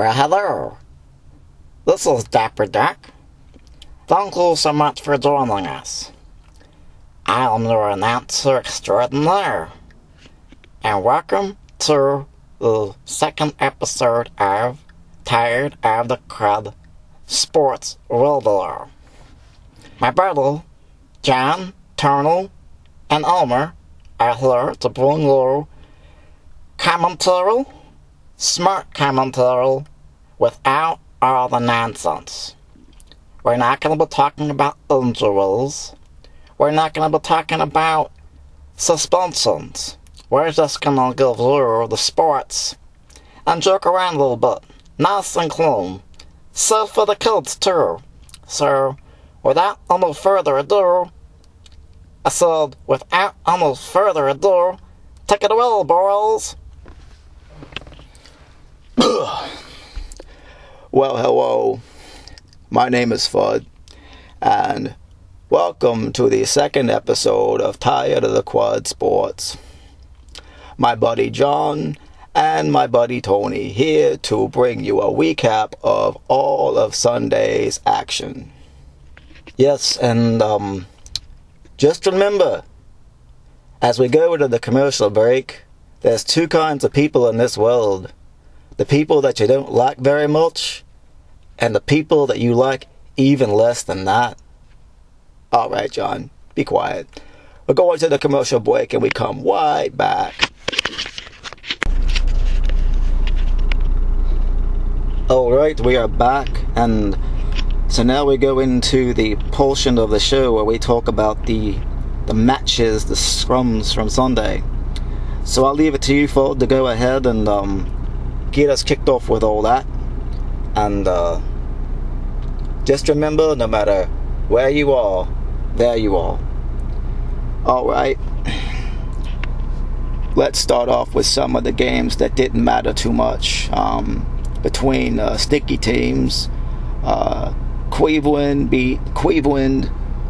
Well, hello. This is Dapper Duck. Thank you so much for joining us. I am your announcer extraordinaire. And welcome to the second episode of Tired of the Crud Sports Radio. My brother, John, Turnell, and Elmer are here to bring you commentary, smart commentary, without all the nonsense. We're not going to be talking about injuries. We're not going to be talking about suspensions. We're just going to give you the sports and joke around a little bit. Nice and clean. Safe for the kids, too. So, without any further ado, I said, without any further ado, take it away, boys. Well, hello. My name is Fudd, and welcome to the second episode of Tired of the Crud Sports. My buddy John and my buddy Tony here to bring you a recap of all of Sunday's action. Yes, and just remember, as we go into the commercial break, there's two kinds of people in this world. The people that you don't like very much, and the people that you like even less than that. Alright, John, be quiet. We're going to the commercial break and we come right back. Alright, we are back, and so now we go into the portion of the show where we talk about the matches, the scrums from Sunday. So I'll leave it to you, Ford, to go ahead and get us kicked off with all that. And just remember, no matter where you are, there you are. Alright, let's start off with some of the games that didn't matter too much. Between sticky teams, Cleveland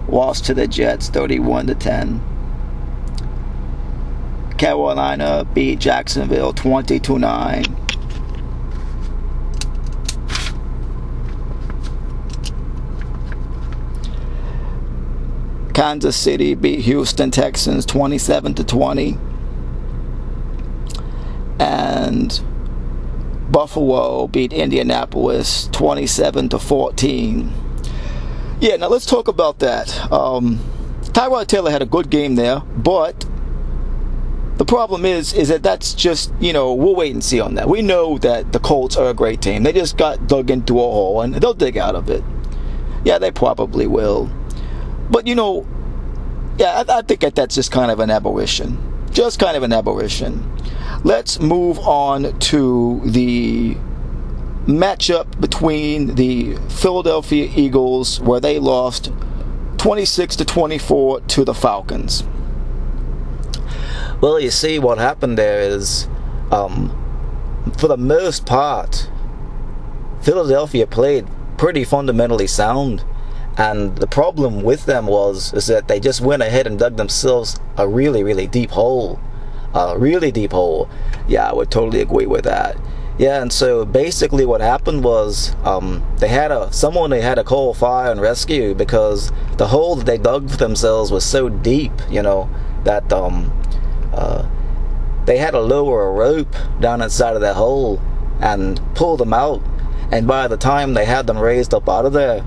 lost to the Jets 31-10. Carolina beat Jacksonville 20-9. Kansas City beat Houston Texans 27-20. And Buffalo beat Indianapolis 27-14. Yeah, now let's talk about that. Tyrod Taylor had a good game there, but the problem is that that's just, we'll wait and see on that. We know that the Colts are a great team. They just got dug into a hole, and they'll dig out of it. Yeah, they probably will. But, I think that's just kind of an aberration. Just kind of an aberration. Let's move on to the matchup between the Philadelphia Eagles, where they lost 26-24 to the Falcons. Well, you see, what happened there is, for the most part, Philadelphia played pretty fundamentally sound. And the problem with them is that they just went ahead and dug themselves a really, really deep hole. Really deep hole. Yeah, I would totally agree with that. Yeah, and so basically what happened was someone they had to call fire and rescue, because the hole that they dug for themselves was so deep, that they had to lower a rope down inside of that hole and pull them out. And by the time they had them raised up out of there,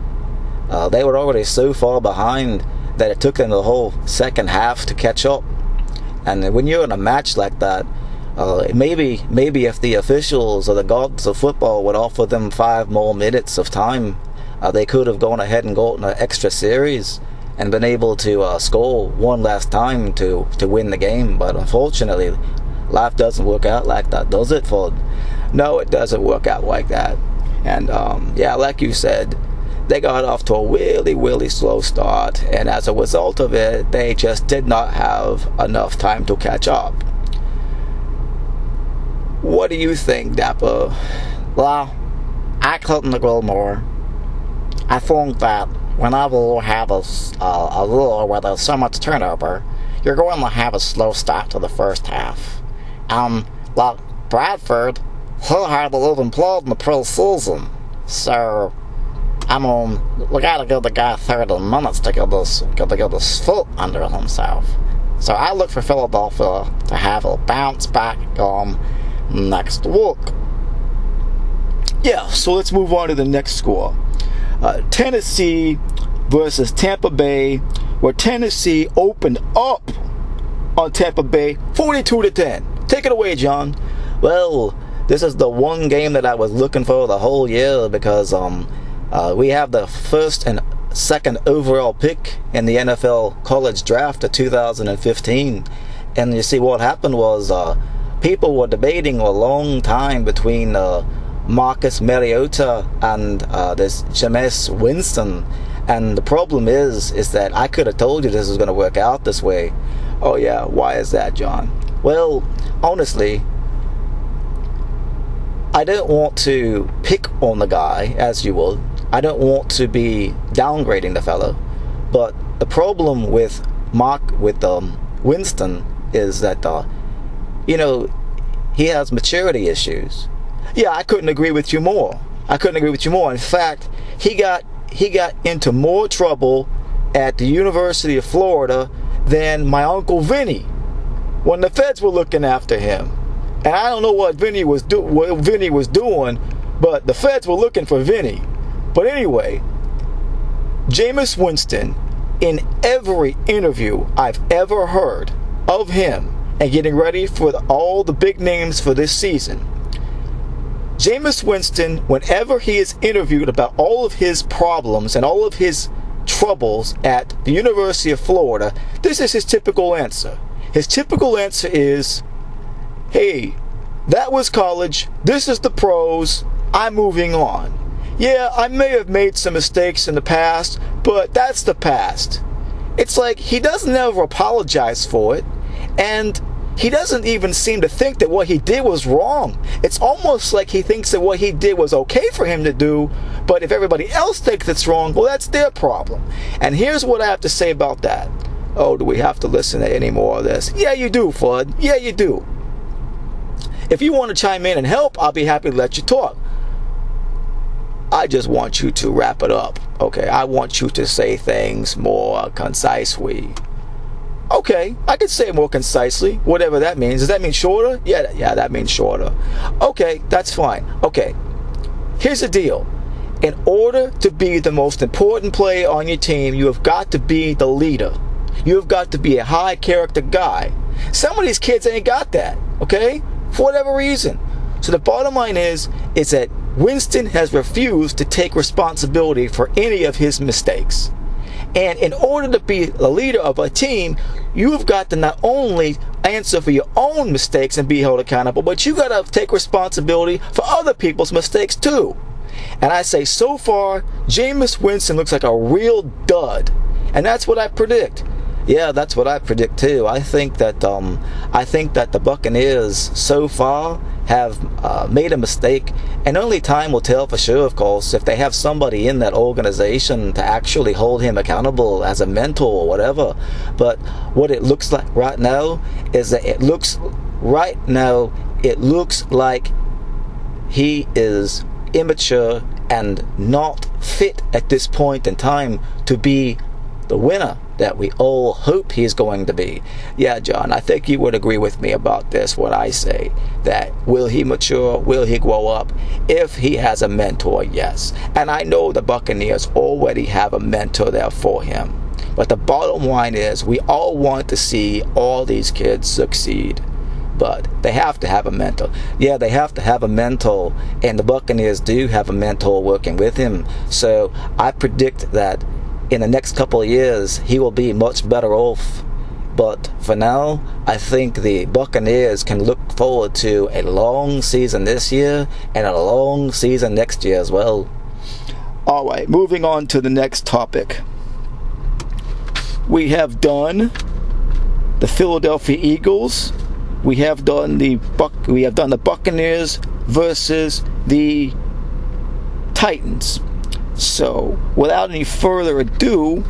they were already so far behind that it took them the whole second half to catch up. And when you're in a match like that, maybe if the officials or the gods of football would offer them 5 more minutes of time, they could have gone ahead and gotten an extra series and been able to score one last time to win the game. But unfortunately, life doesn't work out like that, does it, Ford? No, it doesn't work out like that. And yeah, like you said, they got off to a really, really slow start, and as a result of it, they just did not have enough time to catch up. What do you think, Dapper? Well, I couldn't agree more. I think that whenever you have a rule where there's so much turnover, you're going to have a slow start to the first half. Bradford, he had to live and plod in the preseason. So, I mean, we gotta give the guy 30 minutes to get his foot under himself. So I look for Philadelphia to have a bounce back next week. Yeah, so let's move on to the next score. Tennessee versus Tampa Bay, where Tennessee opened up on Tampa Bay 42-10. Take it away, John. Well, this is the one game that I was looking for the whole year because we have the first and second overall pick in the NFL college draft of 2015. And you see what happened was people were debating a long time between Marcus Mariota and this Jameis Winston. And the problem is that I could have told you this was going to work out this way. Oh yeah, why is that, John? Well, honestly, I don't want to pick on the guy, as you would. I don't want to be downgrading the fellow. But the problem with Winston is that, he has maturity issues. Yeah, I couldn't agree with you more. In fact, he got into more trouble at the University of Florida than my Uncle Vinny when the feds were looking after him. And I don't know what Vinny was doing, but the feds were looking for Vinny. But anyway, Jameis Winston, in every interview I've ever heard of him and getting ready for all the big names for this season, Jameis Winston, whenever he is interviewed about all of his problems and all of his troubles at the University of Florida, this is his typical answer. His typical answer is, hey, that was college, this is the pros, I'm moving on. Yeah, I may have made some mistakes in the past, but that's the past. It's like he doesn't ever apologize for it, and he doesn't even seem to think that what he did was wrong. It's almost like he thinks that what he did was okay for him to do, but if everybody else thinks it's wrong, well, that's their problem. And here's what I have to say about that. Oh, do we have to listen to any more of this? Yeah, you do, Fudd. Yeah, you do. If you want to chime in and help, I'll be happy to let you talk. I just want you to wrap it up, okay? I want you to say things more concisely. Okay, I can say it more concisely, whatever that means. Does that mean shorter? Yeah, that means shorter. Okay, that's fine. Okay, here's the deal. In order to be the most important player on your team, you have got to be the leader. You have got to be a high character guy. Some of these kids ain't got that, okay? For whatever reason. So the bottom line is that Winston has refused to take responsibility for any of his mistakes. And in order to be the leader of a team, you've got to not only answer for your own mistakes and be held accountable, but you got to take responsibility for other people's mistakes too. And I say, so far, Jameis Winston looks like a real dud. And that's what I predict. Yeah, that's what I predict too. I think that the Buccaneers so far have made a mistake, and only time will tell for sure, of course, if they have somebody in that organization to actually hold him accountable as a mentor or whatever. But what it looks like right now is that it looks like he is immature and not fit at this point in time to be the winner that we all hope he's going to be. Yeah, John, I think you would agree with me about this when I say that will he mature, will he grow up? If he has a mentor, yes. And I know the Buccaneers already have a mentor there for him. But the bottom line is we all want to see all these kids succeed. But they have to have a mentor. Yeah, they have to have a mentor, and the Buccaneers do have a mentor working with him. So I predict that in the next couple of years, he will be much better off. But for now, I think the Buccaneers can look forward to a long season this year and a long season next year as well. All right, moving on to the next topic. We have done the Philadelphia Eagles. We have done the Buccaneers versus the Titans. So, without any further ado,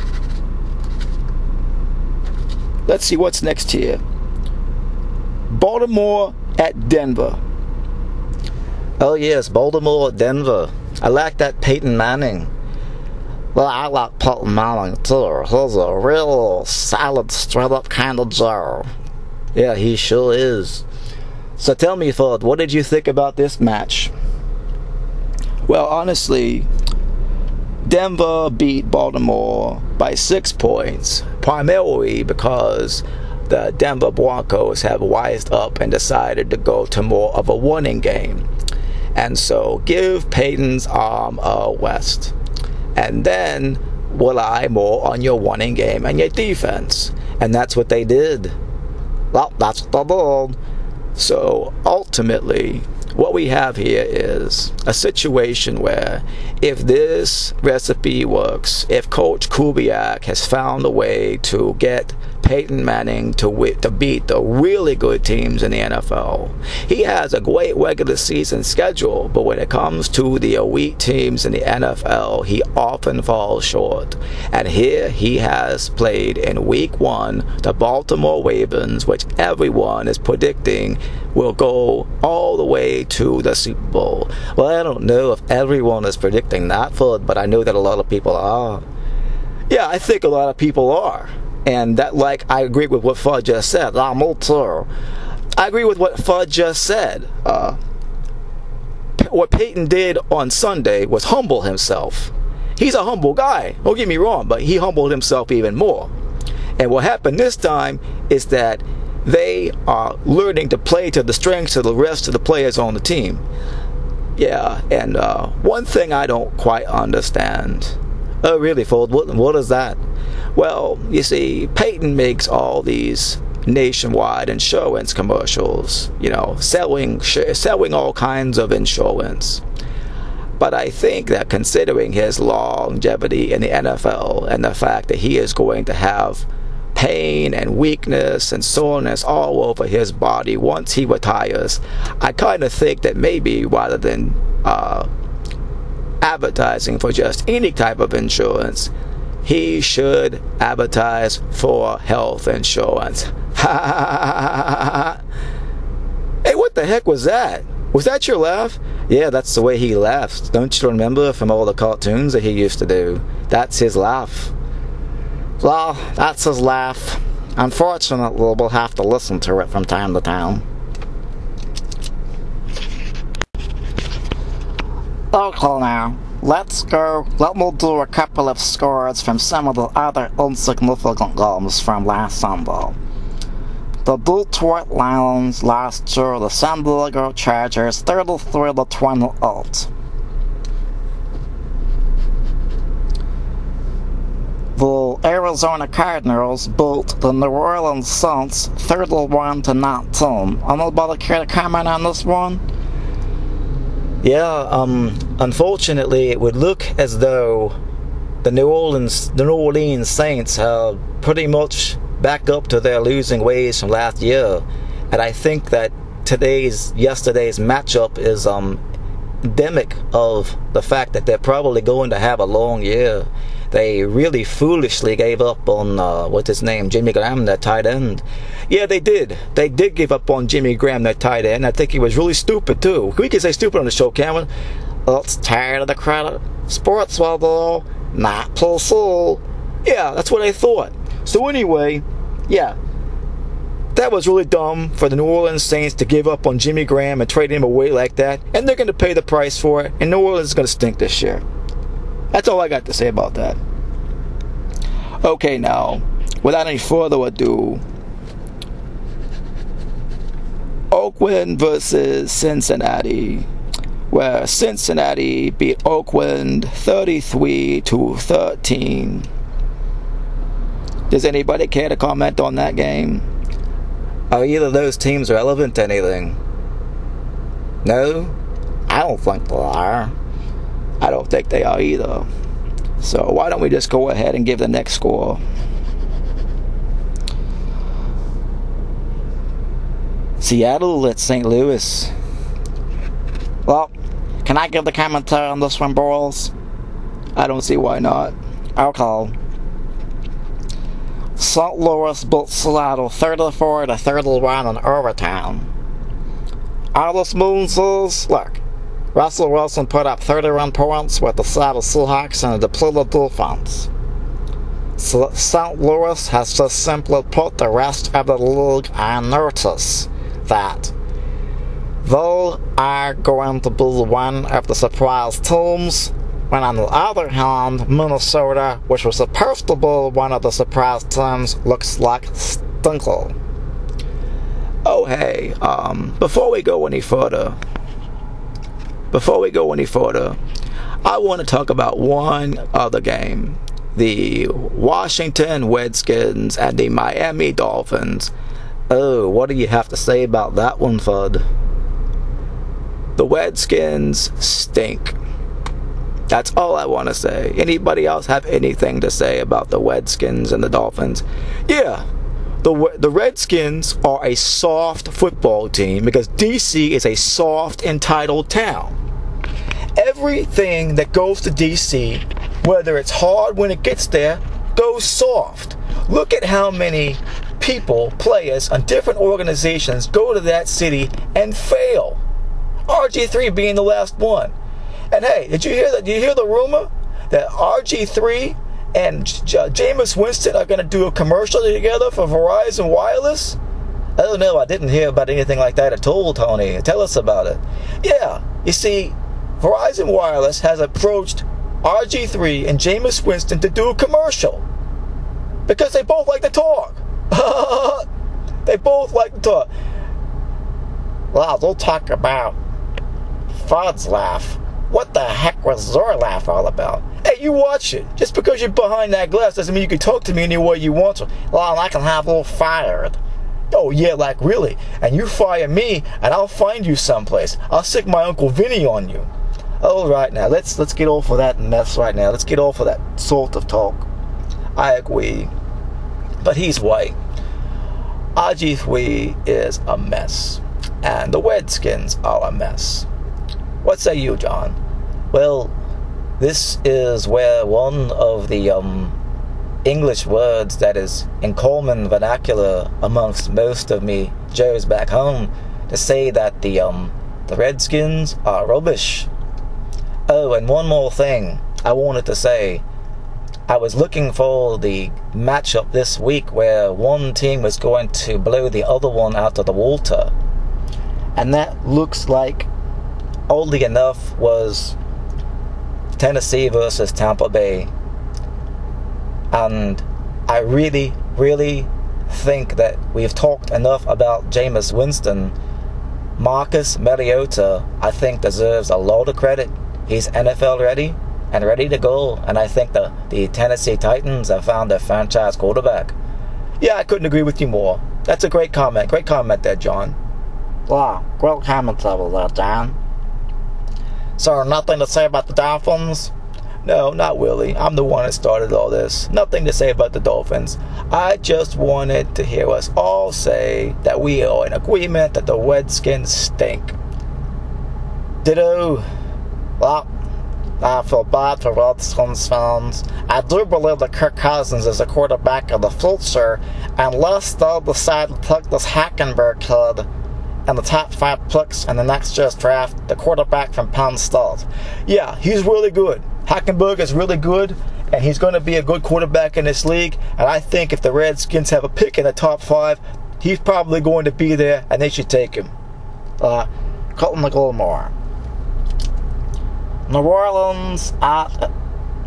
let's see what's next here. Baltimore at Denver. Oh yes, Baltimore, Denver. I like that Peyton Manning. Well, I like Peyton Manning too. He's a real solid, straight-up kind of Joe. Yeah, he sure is. So tell me, Ford, what did you think about this match? Well, honestly, Denver beat Baltimore by 6 points, primarily because the Denver Broncos have wised up and decided to go to more of a running game. And so give Peyton's arm a rest. And then rely more on your running game and your defense. And that's what they did. Well, that's what they did. So ultimately, what we have here is a situation where if this recipe works, if Coach Kubiak has found a way to get Peyton Manning to beat the really good teams in the NFL, he has a great regular season schedule, but when it comes to the elite teams in the NFL, he often falls short. And here he has played in Week 1 the Baltimore Ravens, which everyone is predicting will go all the way to the Super Bowl. Well, I don't know if everyone is predicting that, but I know that a lot of people are. Yeah, I think a lot of people are. And that, like, I agree with what Fudd just said. I'm too. I agree with what Fudd just said. What Peyton did on Sunday was humble himself. He's a humble guy. Don't get me wrong, but he humbled himself even more. And what happened this time is that they are learning to play to the strengths of the rest of the players on the team. Yeah, and one thing I don't quite understand. Oh, really, Ford? What is that? Well, you see, Peyton makes all these nationwide insurance commercials, you know, selling all kinds of insurance. But I think that considering his longevity in the NFL and the fact that he is going to have pain and weakness and soreness all over his body once he retires, I kind of think that maybe rather than advertising for just any type of insurance, he should advertise for health insurance. Hey, what the heck was that? Was that your laugh? Yeah, that's the way he laughs. Don't you remember from all the cartoons that he used to do? That's his laugh. Well, that's his laugh. Unfortunately, we'll have to listen to it from time to time. Okay now, let's go. Let me do a couple of scores from some of the other insignificant games from last Sunday. The Detroit Lions lost to the San Diego Chargers 33-28. The Arizona Cardinals beat the New Orleans Saints 31-19. Anybody care to comment on this one? Yeah, unfortunately, it would look as though the New Orleans Saints are pretty much back up to their losing ways from last year, and I think that yesterday's matchup is endemic of the fact that they're probably going to have a long year. They really foolishly gave up on what's his name, Jimmy Graham, their tight end. Yeah, they did. They did give up on Jimmy Graham, their tight end. I think he was really stupid too. We can say stupid on the show, Cameron. It's tired of the Crud Sports Radio, not PC. Yeah, that's what I thought. So anyway, yeah, that was really dumb for the New Orleans Saints to give up on Jimmy Graham and trade him away like that, and they're going to pay the price for it, and New Orleans is going to stink this year. That's all I got to say about that. Okay, now, without any further ado, Oakland versus Cincinnati, where Cincinnati beat Oakland 33-13. Does anybody care to comment on that game? Are either of those teams relevant to anything? No? I don't think they are. I don't think they are either. So why don't we just go ahead and give the next score? Seattle at St. Louis. Well, can I give the commentary on this one, boys? I don't see why not. Okay. St. Louis beat Seattle 34-31 in overtime. All this means is, look, Russell Wilson put up 31 points with the Seattle Seahawks and the depleted defense. St. Louis has just simply put the rest of the league on notice that they are going to be one of the surprise teams, when on the other hand, Minnesota, which was supposed to be one of the surprise teams, looks like stinker. Oh hey, before we go any further, I want to talk about one other game. The Washington Redskins and the Miami Dolphins. Oh, what do you have to say about that one, Fudd? The Redskins stink. That's all I want to say. Anybody else have anything to say about the Redskins and the Dolphins? Yeah, the Redskins are a soft football team because DC is a soft, entitled town. Everything that goes to DC, whether it's hard when it gets there, goes soft. Look at how many people, players on different organizations go to that city and fail. RG3 being the last one. And hey, did you hear that? Did you hear the rumor that RG3 and Jameis Winston are going to do a commercial together for Verizon Wireless? Oh no, I didn't hear about anything like that at all, Tony. Tell us about it. Yeah, you see, Verizon Wireless has approached RG3 and Jameis Winston to do a commercial because they both like to talk. They both like to talk. Well, they'll talk about Fudd's laugh. What the heck was your laugh all about? Hey, you watch it. Just because you're behind that glass doesn't mean you can talk to me any way you want to. Well, I can have you fired. Oh yeah, like really? And you fire me, and I'll find you someplace. I'll sick my Uncle Vinny on you. All right, now let's get off of that mess right now. Let's get off of that sort of talk. I agree, but he's white. RG3 is a mess, and the Redskins are a mess. What say you, John? Well, this is where one of the English words that is in common vernacular amongst most of me Joes back home to say that the Redskins are rubbish. Oh, and one more thing I wanted to say. I was looking for the matchup this week where one team was going to blow the other one out of the water. And that looks like, oddly enough, was Tennessee versus Tampa Bay. And I really, really think that we've talked enough about Jameis Winston. Marcus Mariota, I think, deserves a lot of credit. He's NFL ready and ready to go, and I think the Tennessee Titans have found their franchise quarterback. Yeah, I couldn't agree with you more. That's a great comment. Great comment there, John. Wow, great comment level there, John. So, nothing to say about the Dolphins? No, not really. I'm the one that started all this. Nothing to say about the Dolphins. I just wanted to hear us all say that we are in agreement that the Redskins stink. Ditto. Well, I feel bad for Redskins fans. I do believe that Kirk Cousins is a quarterback of the future, unless they'll decide to take this Hackenberg kid and the top 5 picks in the next year's draft, the quarterback from Penn State. Yeah, he's really good. Hackenberg is really good, and he's going to be a good quarterback in this league. And I think if the Redskins have a pick in the top 5, he's probably going to be there, and they should take him. Colton McGilmore. New Orleans at...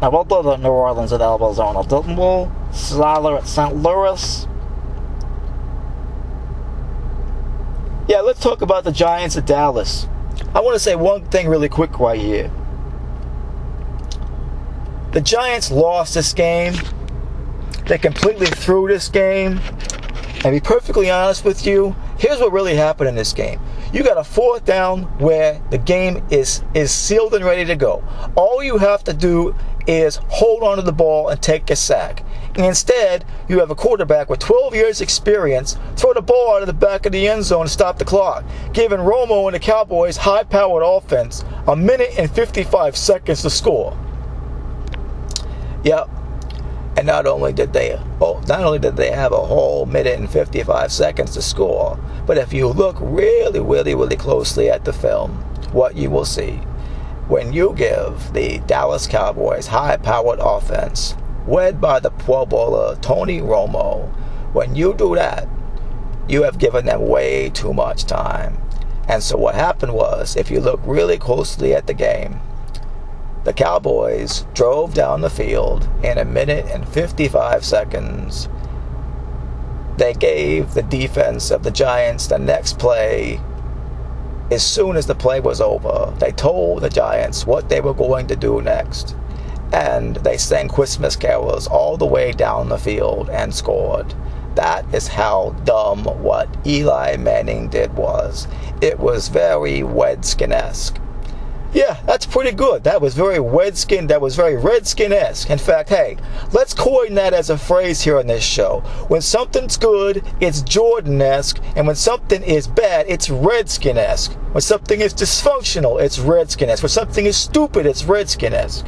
Now, we'll do the New Orleans at Arizona, didn't we? Seattle at St. Louis. Yeah, let's talk about the Giants at Dallas. I want to say one thing really quick right here. The Giants lost this game. They completely threw this game. And to be perfectly honest with you, here's what really happened in this game. You got a 4th down where the game is sealed and ready to go. All you have to do is hold on to the ball and take a sack. And instead, you have a quarterback with 12 years experience throw the ball out of the back of the end zone to stop the clock, giving Romo and the Cowboys high-powered offense 1 minute and 55 seconds to score. Yep. And not only did they have a whole minute and 55 seconds to score, but if you look really, really, really closely at the film, what you will see when you give the Dallas Cowboys high-powered offense, led by the Pro Bowler Tony Romo, when you do that, you have given them way too much time. And so what happened was, if you look really closely at the game, the Cowboys drove down the field in 1 minute and 55 seconds. They gave the defense of the Giants the next play. As soon as the play was over, they told the Giants what they were going to do next. And they sang Christmas carols all the way down the field and scored. That is how dumb what Eli Manning did was. It was very Redskin-esque. Yeah, that's pretty good. That was very Redskin. That was very Redskin-esque. In fact, hey, let's coin that as a phrase here on this show. When something's good, it's Jordan-esque. And when something is bad, it's Redskin-esque. When something is dysfunctional, it's Redskin-esque. When something is stupid, it's Redskin-esque.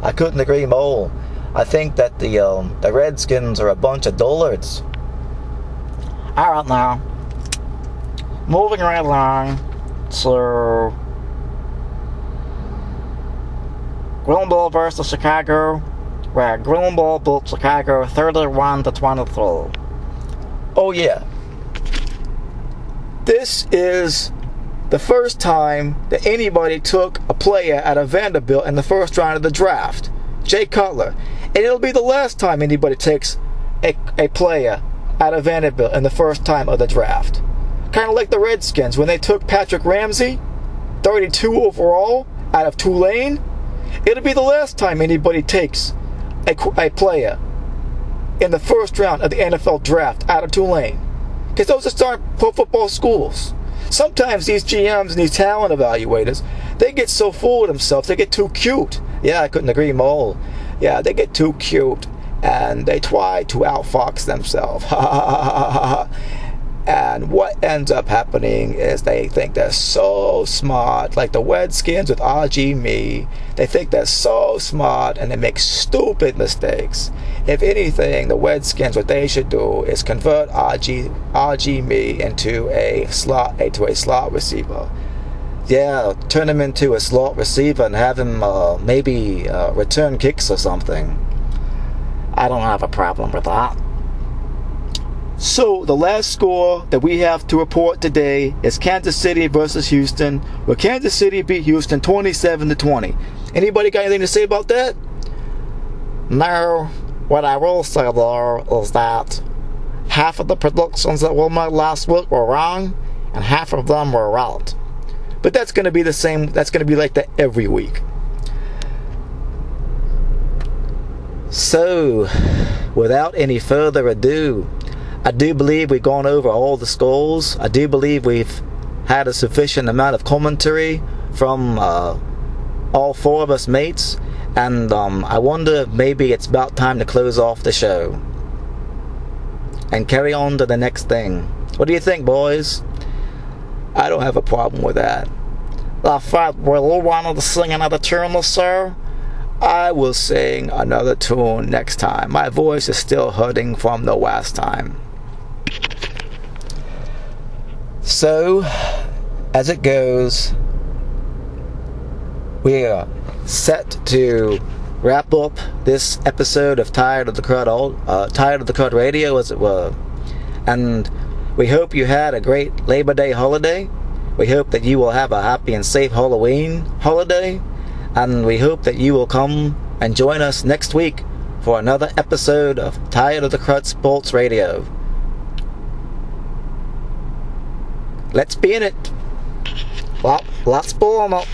I couldn't agree more. I think that the Redskins are a bunch of dullards. Alright now, moving right along to Greenville versus Chicago, where Greenville beat Chicago 31-23. Oh yeah. This is the first time that anybody took a player out of Vanderbilt in the first round of the draft, Jay Cutler. And it'll be the last time anybody takes a player out of Vanderbilt in the first time of the draft. Kind of like the Redskins when they took Patrick Ramsey, 32 overall, out of Tulane. It'll be the last time anybody takes a player in the first round of the NFL draft out of Tulane. Because those are starting pro football schools. Sometimes these GMs and these talent evaluators, they get so full of themselves, they get too cute. Yeah, I couldn't agree more. Yeah, they get too cute. And they try to outfox themselves. And what ends up happening is they think they're so smart, like the Redskins with RG Me. They think they're so smart and they make stupid mistakes. If anything, the Redskins, what they should do is convert RG Me into a slot receiver. Yeah, turn him into a slot receiver and have him maybe return kicks or something. I don't have a problem with that. So the last score that we have to report today is Kansas City versus Houston, where Kansas City beat Houston 27-20. Anybody got anything to say about that? No. What I will say though is that half of the predictions that we made last week were wrong, and half of them were right. But that's going to be the same. That's going to be like that every week. So, without any further ado, I do believe we've gone over all the scores. I do believe we've had a sufficient amount of commentary from all four of us mates. And I wonder if maybe it's about time to close off the show and carry on to the next thing. What do you think, boys? I don't have a problem with that. I thought we wanted to sing another tune, sir. I will sing another tune next time. My voice is still hurting from the last time. So, as it goes, we are set to wrap up this episode of Tired of the Crud Radio, as it were. And we hope you had a great Labor Day holiday. We hope that you will have a happy and safe Halloween holiday. And we hope that you will come and join us next week for another episode of Tired of the Crud Sports Radio. Let's be in it. Well, let's be in it.